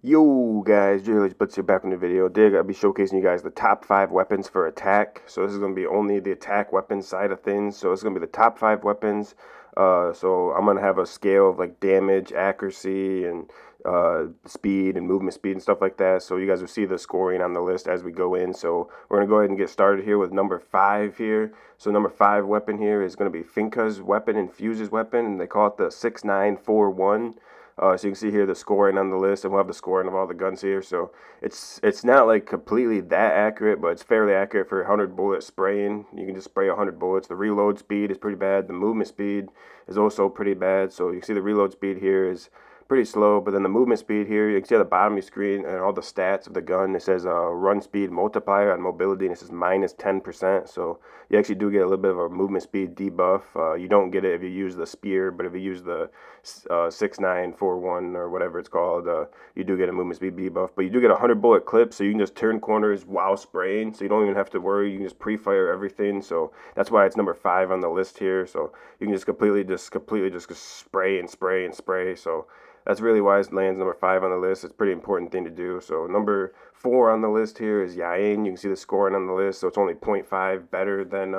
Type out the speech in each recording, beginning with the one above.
Yo guys, BLitz here back in the video. Today I'll be showcasing you guys the top 5 weapons for attack. So this is going to be only the attack weapon side of things. So it's going to be the top 5 weapons. So I'm going to have a scale of like damage, accuracy, and speed and movement speed and stuff like that. So you guys will see the scoring on the list as we go in. So we're going to go ahead and get started here with number 5 here. So number 5 weapon here is going to be Finka's weapon and Fuse's weapon. And they call it the 6941. So you can see here the scoring on the list, and we'll have the scoring of all the guns here. So it's not like completely that accurate, but it's fairly accurate for 100 bullet spraying. You can just spray 100 bullets. The reload speed is pretty bad. The movement speed is also pretty bad. So you can see the reload speed here is pretty slow, but then the movement speed here, you can see at the bottom of your screen and all the stats of the gun. It says run speed multiplier on mobility, and it says minus 10%. So you actually do get a little bit of a movement speed debuff. You don't get it if you use the spear, but if you use the 6941 or whatever it's called, you do get a movement speed debuff. But you do get a 100 bullet clip, so you can just turn corners while spraying, so you don't even have to worry. You can just pre-fire everything. So that's why it's number 5 on the list here. So you can just completely just spray and spray and spray. So that's really why it lands number 5 on the list. It's a pretty important thing to do. So number 4 on the list here is Yain. You can see the scoring on the list. So it's only 0.5 better than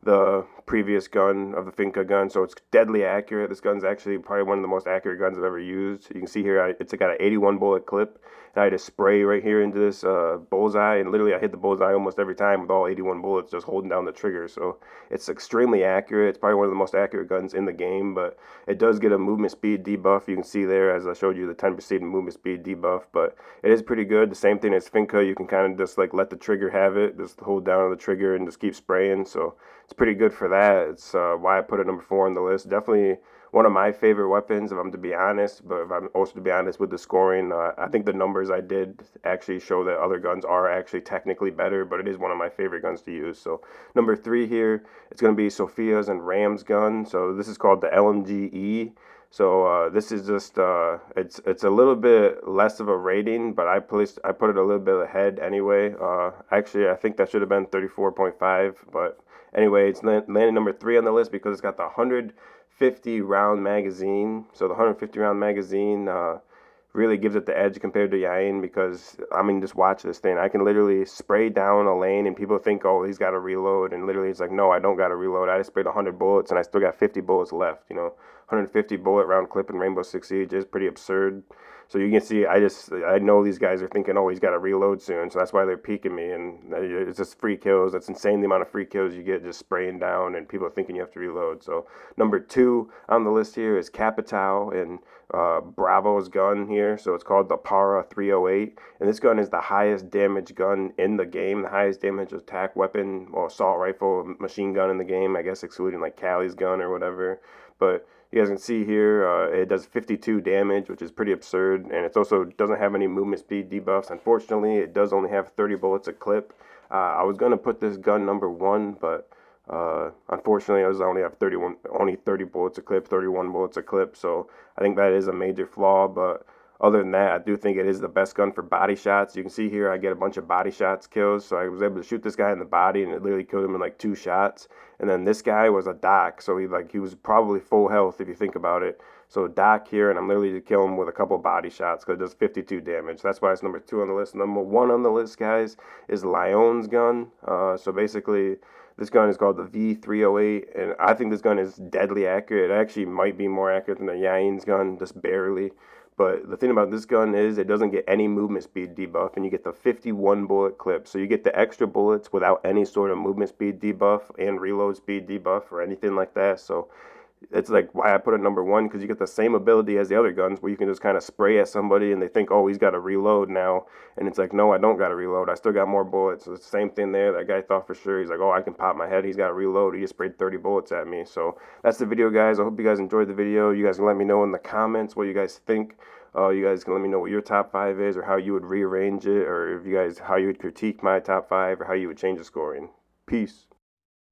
the previous gun of the Finka gun. So it's deadly accurate. This gun's actually probably one of the most accurate guns I've ever used. You can see here it's got an 81 bullet clip. And I had to spray right here into this bullseye, and literally I hit the bullseye almost every time with all 81 bullets just holding down the trigger. So it's extremely accurate. It's probably one of the most accurate guns in the game, but it does get a movement speed debuff. You can see there, as I showed you, the 10% movement speed debuff, but it is pretty good. The same thing as Finka. You can kind of just like let the trigger have it, just hold down on the trigger and just keep spraying. So it's pretty good for that. It's why I put it number 4 on the list. Definitely one of my favorite weapons, if I'm to be honest. But if I'm also to be honest with the scoring, I think the numbers I did actually show that other guns are actually technically better, but it is one of my favorite guns to use. So number 3 here, it's going to be Sophia's and Ram's gun. So this is called the LMGE. So this is just it's a little bit less of a rating, but I put it a little bit ahead anyway. Actually, I think that should have been 34.5, but anyway, it's landing number 3 on the list because it's got the 150 round magazine. So the 150 round magazine really gives it the edge compared to Yain, because I mean, just watch this thing. I can literally spray down a lane and people think, oh, he's got to reload, and literally it's like, no, I don't got to reload. I just sprayed 100 bullets and I still got 50 bullets left. 150 bullet round clip in Rainbow Six Siege is pretty absurd. So you can see, I know these guys are thinking, oh, he's got to reload soon, so that's why they're peeking me, and it's just free kills. It's insane the amount of free kills you get just spraying down, and people are thinking you have to reload. So number 2 on the list here is Capitao and Bravo's gun here. So it's called the Para 308, and this gun is the highest damage gun in the game, the highest damage attack weapon, or assault rifle, machine gun in the game, I guess excluding like Callie's gun or whatever. But you guys can see here, it does 52 damage, which is pretty absurd, and it also doesn't have any movement speed debuffs. Unfortunately, it does only have 30 bullets a clip. I was going to put this gun number 1, but unfortunately, I only have 30 bullets a clip, 31 bullets a clip, so I think that is a major flaw. But other than that, I do think it is the best gun for body shots. You can see here I get a bunch of body shots kills, so I was able to shoot this guy in the body, and it literally killed him in like 2 shots. And then this guy was a Doc, so he was probably full health if you think about it. So Doc here, and I'm literally to kill him with a couple body shots because it does 52 damage. That's why it's number 2 on the list. Number 1 on the list, guys, is Lyon's gun. So basically, this gun is called the V308, and I think this gun is deadly accurate. It actually might be more accurate than the Yain's gun, just barely. But the thing about this gun is it doesn't get any movement speed debuff, and you get the 51 bullet clip. So you get the extra bullets without any sort of movement speed debuff and reload speed debuff or anything like that. So it's like why I put it number 1, because you get the same ability as the other guns where you can just kind of spray at somebody and they think, oh, he's got to reload now. And it's like, no, I don't got to reload. I still got more bullets. So it's the same thing there. That guy thought for sure. He's like, oh, I can pop my head. He's got to reload. He just sprayed 30 bullets at me. So that's the video, guys. I hope you guys enjoyed the video. You guys can let me know in the comments what you guys think. You guys can let me know what your top 5 is, or how you would rearrange it, or if you guys how you would critique my top 5, or how you would change the scoring. Peace.